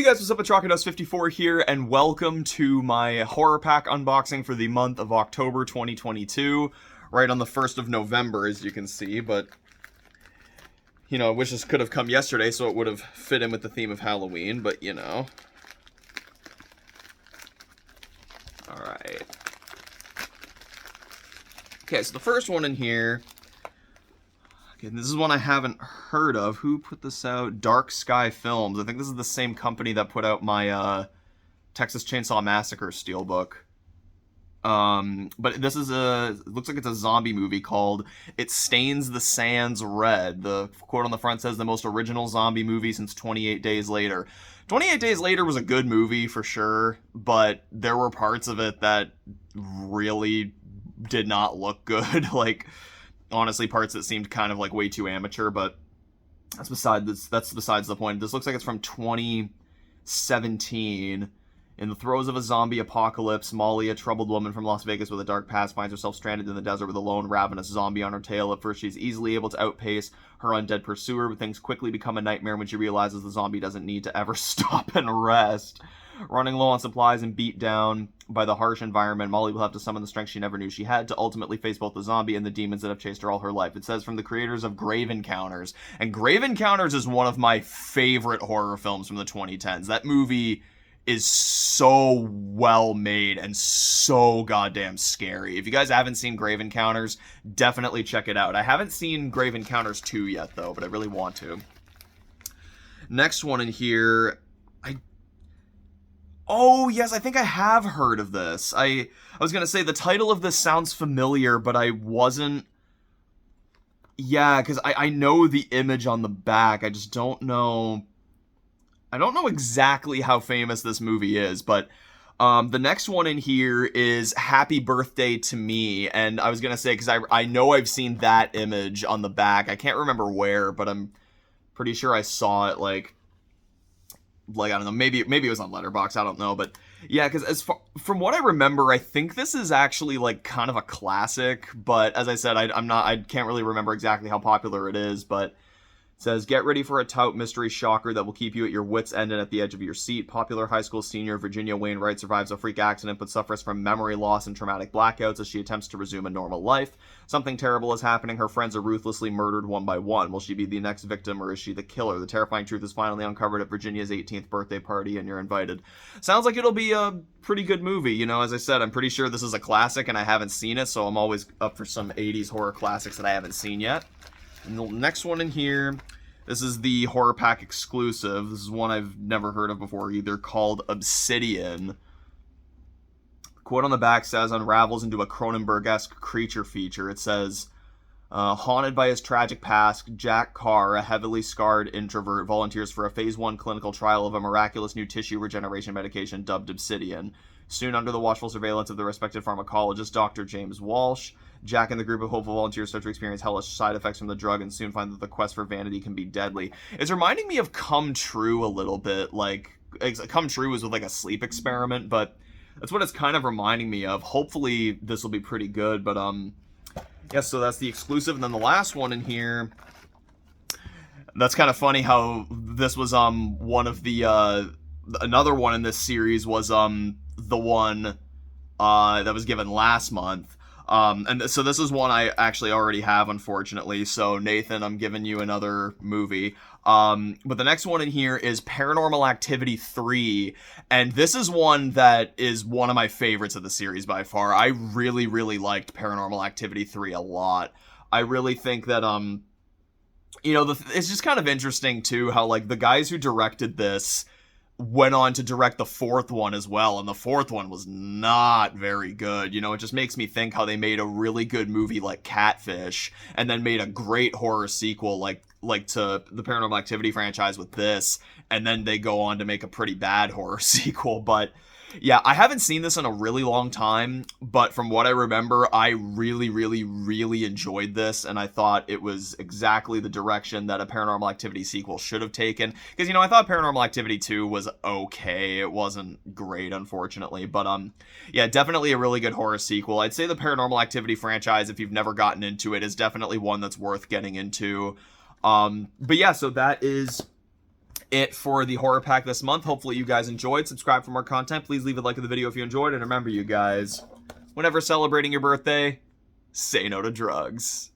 Hey guys, what's up? It's Rockados54 here, and welcome to my horror pack unboxing for the month of October 2022. Right on the 1st of November, as you can see, but you know, I wish this could have come yesterday so it would have fit in with the theme of Halloween, but you know. Alright. Okay, so the first one in here. Okay, this is one I haven't heard of. Who put this out? Dark Sky Films. I think this is the same company that put out my Texas Chainsaw Massacre steelbook. But this is it looks like it's a zombie movie called It Stains the Sands Red. The quote on the front says the most original zombie movie since 28 Days Later. 28 Days Later was a good movie for sure, but there were parts of it that really did not look good. Like, honestly, parts that seemed kind of like way too amateur, but that's besides the point. This looks like it's from 2017. In the throes of a zombie apocalypse, Molly, a troubled woman from Las Vegas with a dark past, finds herself stranded in the desert with a lone, ravenous zombie on her tail. At first, she's easily able to outpace her undead pursuer, but things quickly become a nightmare when she realizes the zombie doesn't need to ever stop and rest. Running low on supplies and beat down by the harsh environment, Molly will have to summon the strength she never knew she had to ultimately face both the zombie and the demons that have chased her all her life. It says from the creators of Grave Encounters. And Grave Encounters is one of my favorite horror films from the 2010s. That movie is so well made and so goddamn scary. If you guys haven't seen Grave Encounters, definitely check it out. I haven't seen Grave Encounters 2 yet, though, but I really want to. Next one in here, oh, yes, I think I have heard of this. I was going to say, the title of this sounds familiar, but I wasn't... Yeah, because I know the image on the back. I just don't know... I don't know exactly how famous this movie is, but the next one in here is Happy Birthday to Me. And I was going to say, because I know I've seen that image on the back. I can't remember where, but I'm pretty sure I saw it, like I don't know, maybe it was on Letterboxd, I don't know, but yeah, because from what I remember, I think this is actually like kind of a classic, but as I said, I can't really remember exactly how popular it is, but it says, get ready for a taut mystery shocker that will keep you at your wits' end and at the edge of your seat. Popular high school senior Virginia Wainwright survives a freak accident but suffers from memory loss and traumatic blackouts as she attempts to resume a normal life. Something terrible is happening. Her friends are ruthlessly murdered one by one. Will she be the next victim or is she the killer? The terrifying truth is finally uncovered at Virginia's 18th birthday party and you're invited. Sounds like it'll be a pretty good movie. You know, as I said, I'm pretty sure this is a classic and I haven't seen it, so I'm always up for some 80s horror classics that I haven't seen yet. And the next one in here, this is the HorrorPack exclusive. This is one I've never heard of before either, called Obsidian. The quote on the back says, unravels into a Cronenberg-esque creature feature. It says, haunted by his tragic past, Jack Carr, a heavily scarred introvert, volunteers for a Phase 1 clinical trial of a miraculous new tissue regeneration medication dubbed Obsidian. Soon under the watchful surveillance of the respected pharmacologist, Dr. James Walsh, Jack and the group of hopeful volunteers start to experience hellish side effects from the drug and soon find that the quest for vanity can be deadly. It's reminding me of Come True a little bit. Like, Come True was with like a sleep experiment, but that's what it's kind of reminding me of. Hopefully this will be pretty good, but yeah, so that's the exclusive. And then the last one in here, that's kind of funny how this was one of the another one in this series was the one that was given last month. And so this is one I actually already have, unfortunately. So Nathan, I'm giving you another movie. But the next one in here is Paranormal Activity 3. And this is one that is one of my favorites of the series by far. I really, really liked Paranormal Activity 3 a lot. I really think that, you know, it's just kind of interesting too, how like the guys who directed this went on to direct the fourth one as well, and the fourth one was not very good. You know, it just makes me think how they made a really good movie like Catfish and then made a great horror sequel like to the Paranormal Activity franchise with this, and then they go on to make a pretty bad horror sequel. But yeah, I haven't seen this in a really long time, but from what I remember, I really, really, really enjoyed this, and I thought it was exactly the direction that a Paranormal Activity sequel should have taken. Because, you know, I thought Paranormal Activity 2 was okay. It wasn't great, unfortunately, but yeah, definitely a really good horror sequel. I'd say the Paranormal Activity franchise, if you've never gotten into it, is definitely one that's worth getting into. But yeah, so that is it for the horror pack this month. Hopefully you guys enjoyed. Subscribe for more content. Please leave a like of the video if you enjoyed. And remember, you guys, whenever celebrating your birthday, say no to drugs.